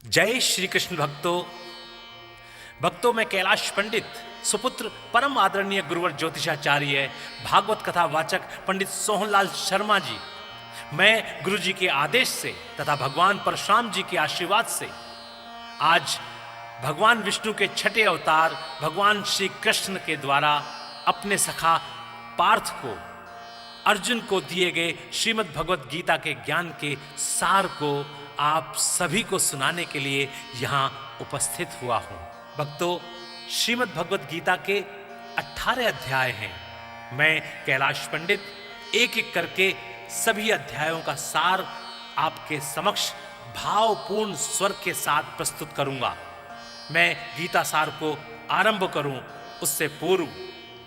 जय श्री कृष्ण भक्तों मैं कैलाश पंडित सुपुत्र परम आदरणीय गुरुवर ज्योतिषाचार्य भागवत कथा वाचक पंडित सोहनलाल शर्मा जी, मैं गुरु जी के आदेश से तथा भगवान परशुराम जी के आशीर्वाद से आज भगवान विष्णु के छठे अवतार भगवान श्री कृष्ण के द्वारा अपने सखा पार्थ को अर्जुन को दिए गए श्रीमद् भगवत गीता के ज्ञान के सार को आप सभी को सुनाने के लिए यहाँ उपस्थित हुआ हूँ। भक्तों, श्रीमद् भगवत गीता के 18 अध्याय हैं। मैं कैलाश पंडित एक एक करके सभी अध्यायों का सार आपके समक्ष भावपूर्ण स्वर के साथ प्रस्तुत करूंगा। मैं गीता सार को आरंभ करूं उससे पूर्व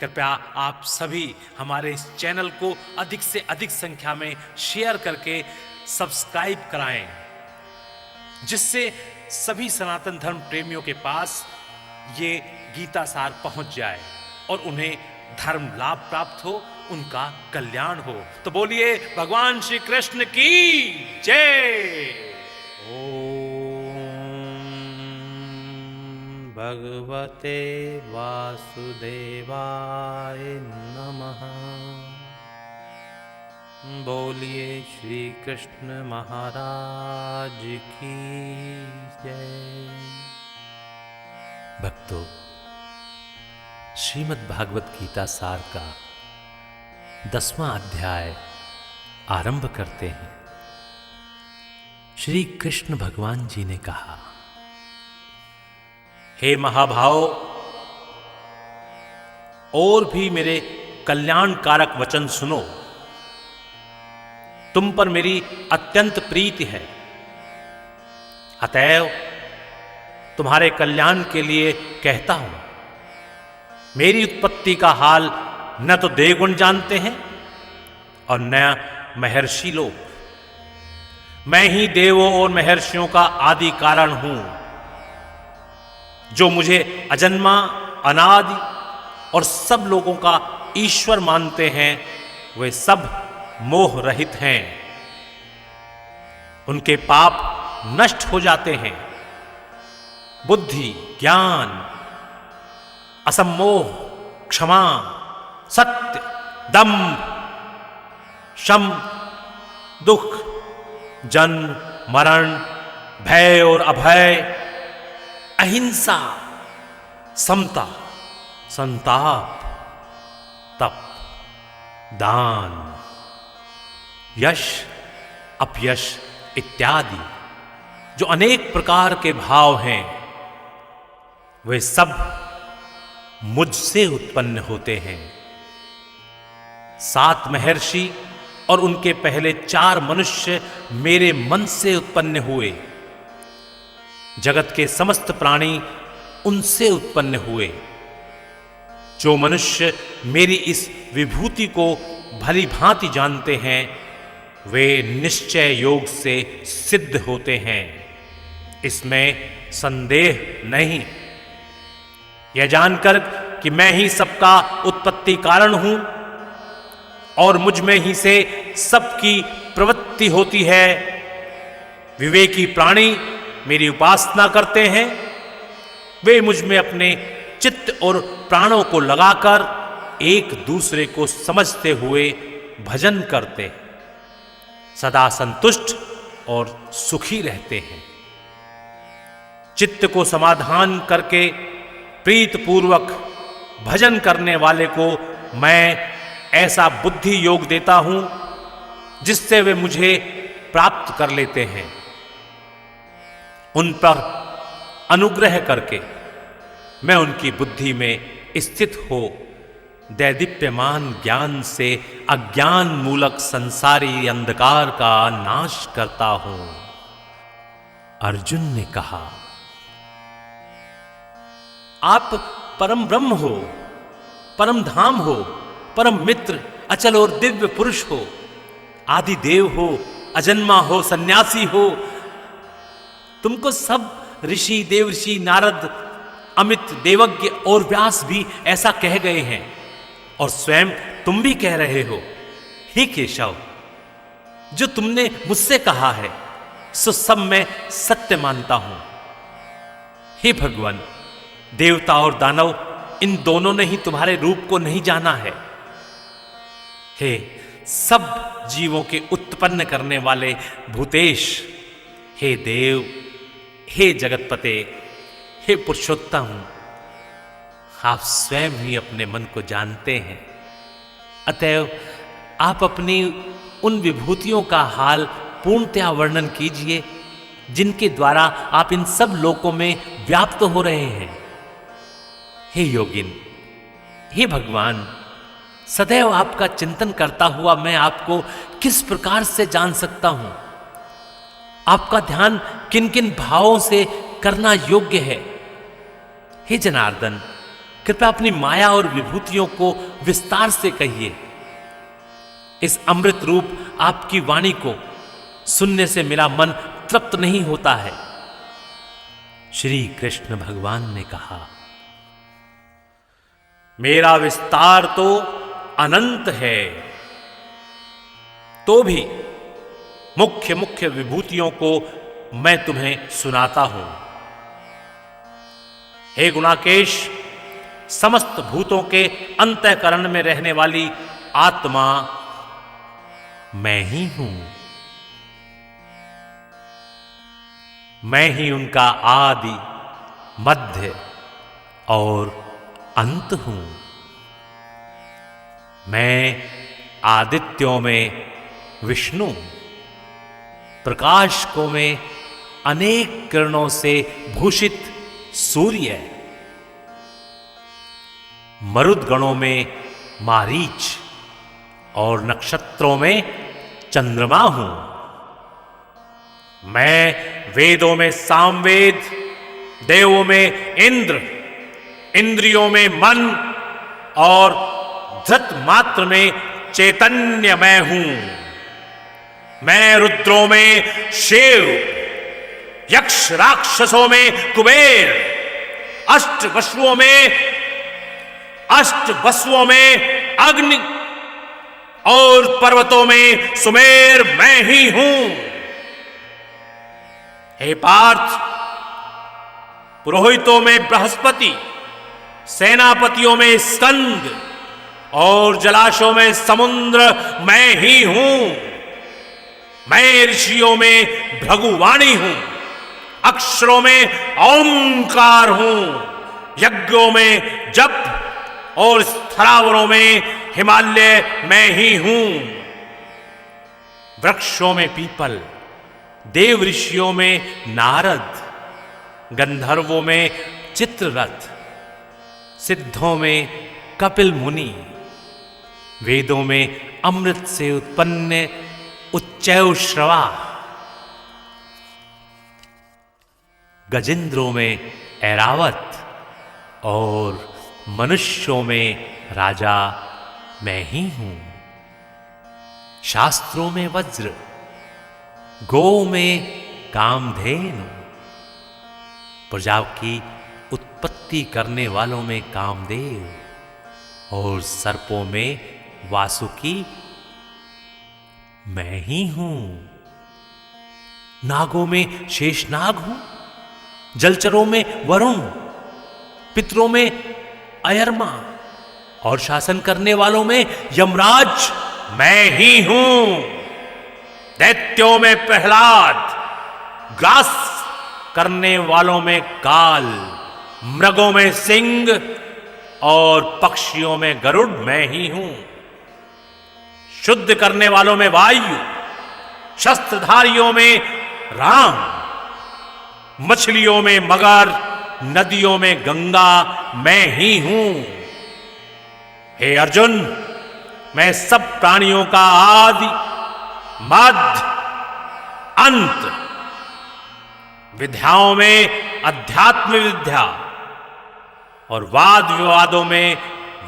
कृपया आप सभी हमारे इस चैनल को अधिक से अधिक संख्या में शेयर करके सब्सक्राइब कराएं, जिससे सभी सनातन धर्म प्रेमियों के पास ये गीता सार पहुंच जाए और उन्हें धर्म लाभ प्राप्त हो, उनका कल्याण हो। तो बोलिए भगवान श्री कृष्ण की जय। ओम भगवते वासुदेवाय नमः। बोलिए श्री कृष्ण महाराज की जय। भक्तों, श्रीमद् भागवत गीता सार का 10वां अध्याय आरंभ करते हैं। श्री कृष्ण भगवान जी ने कहा, हे महाभाव, और भी मेरे कल्याणकारक वचन सुनो। तुम पर मेरी अत्यंत प्रीति है, अतएव तुम्हारे कल्याण के लिए कहता हूं। मेरी उत्पत्ति का हाल न तो देवगुण जानते हैं और न महर्षि लोग। मैं ही देवों और महर्षियों का आदि कारण हूं। जो मुझे अजन्मा, अनादि और सब लोगों का ईश्वर मानते हैं, वे सब मोह रहित हैं। उनके पाप नष्ट हो जाते हैं। बुद्धि, ज्ञान, असम्मोह, क्षमा, सत्य, दम्भ, शम, दुख, जन्म, मरण, भय और अभय, अहिंसा, समता, संताप, तप, दान, यश, अपयश इत्यादि जो अनेक प्रकार के भाव हैं, वे सब मुझसे उत्पन्न होते हैं। 7 महर्षि और उनके पहले 4 मनुष्य मेरे मन से उत्पन्न हुए। जगत के समस्त प्राणी उनसे उत्पन्न हुए। जो मनुष्य मेरी इस विभूति को भली भांति जानते हैं, वे निश्चय योग से सिद्ध होते हैं, इसमें संदेह नहीं। यह जानकर कि मैं ही सबका उत्पत्ति कारण हूं और मुझ में ही से सबकी प्रवृत्ति होती है, विवेकी प्राणी मेरी उपासना करते हैं। वे मुझ में अपने चित्त और प्राणों को लगाकर एक दूसरे को समझते हुए भजन करते हैं, सदा संतुष्ट और सुखी रहते हैं। चित्त को समाधान करके प्रीत पूर्वक भजन करने वाले को मैं ऐसा बुद्धि योग देता हूं जिससे वे मुझे प्राप्त कर लेते हैं। उन पर अनुग्रह करके मैं उनकी बुद्धि में स्थित हो दैदीप्यमान ज्ञान से अज्ञान मूलक संसारी अंधकार का नाश करता हूं। अर्जुन ने कहा, आप परम ब्रह्म हो, परम धाम हो, परम मित्र, अचल और दिव्य पुरुष हो, आदि देव हो, अजन्मा हो, सन्यासी हो। तुमको सब ऋषि, देवऋषि, नारद, अमित, देवज्ञ और व्यास भी ऐसा कह गए हैं और स्वयं तुम भी कह रहे हो। हे केशव, जो तुमने मुझसे कहा है सो सब मैं सत्य मानता हूं। हे भगवान, देवता और दानव इन दोनों ने ही तुम्हारे रूप को नहीं जाना है। हे सब जीवों के उत्पन्न करने वाले भूतेश, हे देव, हे जगतपते, हे पुरुषोत्तम, आप स्वयं ही अपने मन को जानते हैं। अतएव आप अपनी उन विभूतियों का हाल पूर्णतया वर्णन कीजिए जिनके द्वारा आप इन सब लोकों में व्याप्त हो रहे हैं। हे योगिन, हे भगवान, सदैव आपका चिंतन करता हुआ मैं आपको किस प्रकार से जान सकता हूं? आपका ध्यान किन किन भावों से करना योग्य है? हे जनार्दन, कृपया अपनी माया और विभूतियों को विस्तार से कहिए। इस अमृत रूप आपकी वाणी को सुनने से मेरा मन तृप्त नहीं होता है। श्री कृष्ण भगवान ने कहा, मेरा विस्तार तो अनंत है, तो भी मुख्य मुख्य विभूतियों को मैं तुम्हें सुनाता हूं। हे गुणाकेश, समस्त भूतों के अंतःकरण में रहने वाली आत्मा मैं ही हूं। मैं ही उनका आदि, मध्य और अंत हूं। मैं आदित्यों में विष्णु, प्रकाशकों में अनेक किरणों से भूषित सूर्य, मरुदगणों में मारीच और नक्षत्रों में चंद्रमा हूं। मैं वेदों में सामवेद, देवों में इंद्र, इंद्रियों में मन और धृत मात्र में चैतन्यमय हूं। मैं रुद्रों में शिव, यक्ष राक्षसों में कुबेर, अष्ट वसुओं में अग्नि और पर्वतों में सुमेर मैं ही हूं। हे पार्थ, पुरोहितों में बृहस्पति, सेनापतियों में स्कंद और जलाशयों में समुद्र मैं ही हूं। मैं ऋषियों में भृगुवाणी हूं, अक्षरों में ओंकार हूं, यज्ञों में जप और स्थरावरों में हिमालय मैं ही हूं। वृक्षों में पीपल, देव ऋषियों में नारद, गंधर्वों में चित्ररथ, सिद्धों में कपिल मुनि, वेदों में अमृत से उत्पन्न उच्चैश्रवा, गजेंद्रों में ऐरावत और मनुष्यों में राजा मैं ही हूं। शास्त्रों में वज्र, गो में कामधेनु, प्रजा की उत्पत्ति करने वालों में कामदेव और सर्पों में वासुकी मैं ही हूं। नागों में शेषनाग हूं, जलचरों में वरुण, पितरों में अयरमा और शासन करने वालों में यमराज मैं ही हूं। दैत्यों में प्रहलाद, ग्रास करने वालों में काल, मृगों में सिंह और पक्षियों में गरुड़ मैं ही हूं। शुद्ध करने वालों में वायु, शस्त्रधारियों में राम, मछलियों में मगर, नदियों में गंगा मैं ही हूं। हे अर्जुन, मैं सब प्राणियों का आदि, मध्य, अंत, विद्याओं में अध्यात्म विद्या और वाद विवादों में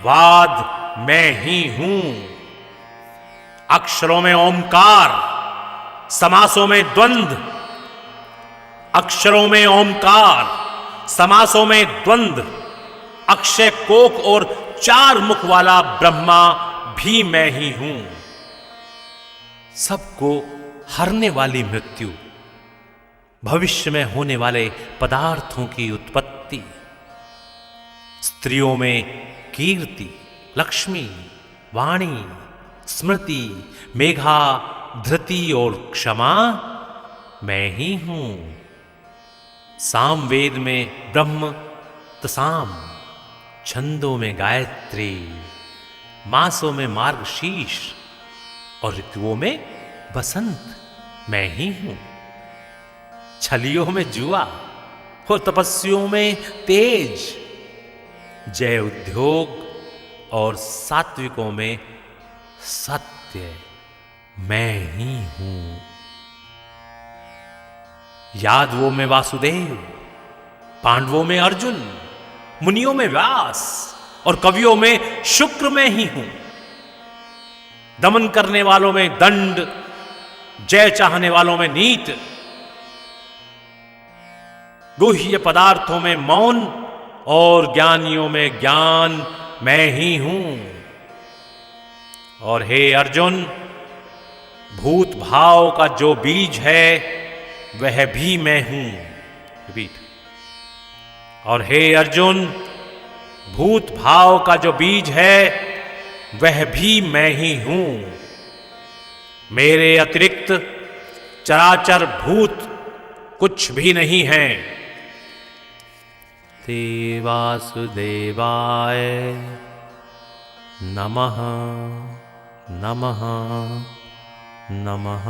वाद मैं ही हूं। अक्षरों में ओंकार, समासों में द्वंद्व, अक्षरों में ओंकार, समासों में द्वंद्व, अक्षय कोक और 4 मुख वाला ब्रह्मा भी मैं ही हूं। सबको हरने वाली मृत्यु, भविष्य में होने वाले पदार्थों की उत्पत्ति, स्त्रियों में कीर्ति, लक्ष्मी, वाणी, स्मृति, मेघा, धृति और क्षमा मैं ही हूं। सामवेद में ब्रह्म तसाम, छंदों में गायत्री, मासों में मार्गशीर्ष और ऋतुओं में बसंत मैं ही हूं। छलियों में जुआ और तपस्वियों में तेज, जय उद्योग और सात्विकों में सत्य मैं ही हूं। यादवों में वासुदेव, पांडवों में अर्जुन, मुनियों में व्यास और कवियों में शुक्र मैं ही हूं। दमन करने वालों में दंड, जय चाहने वालों में नीत, गुह्य पदार्थों में मौन और ज्ञानियों में ज्ञान मैं ही हूं। और हे अर्जुन, भूत भाव का जो बीज है वह भी मैं हूं। रिपीट। और हे अर्जुन, भूत भाव का जो बीज है वह भी मैं ही हूं। मेरे अतिरिक्त चराचर भूत कुछ भी नहीं है। ते वासुदेवाय नमः नमः नमः।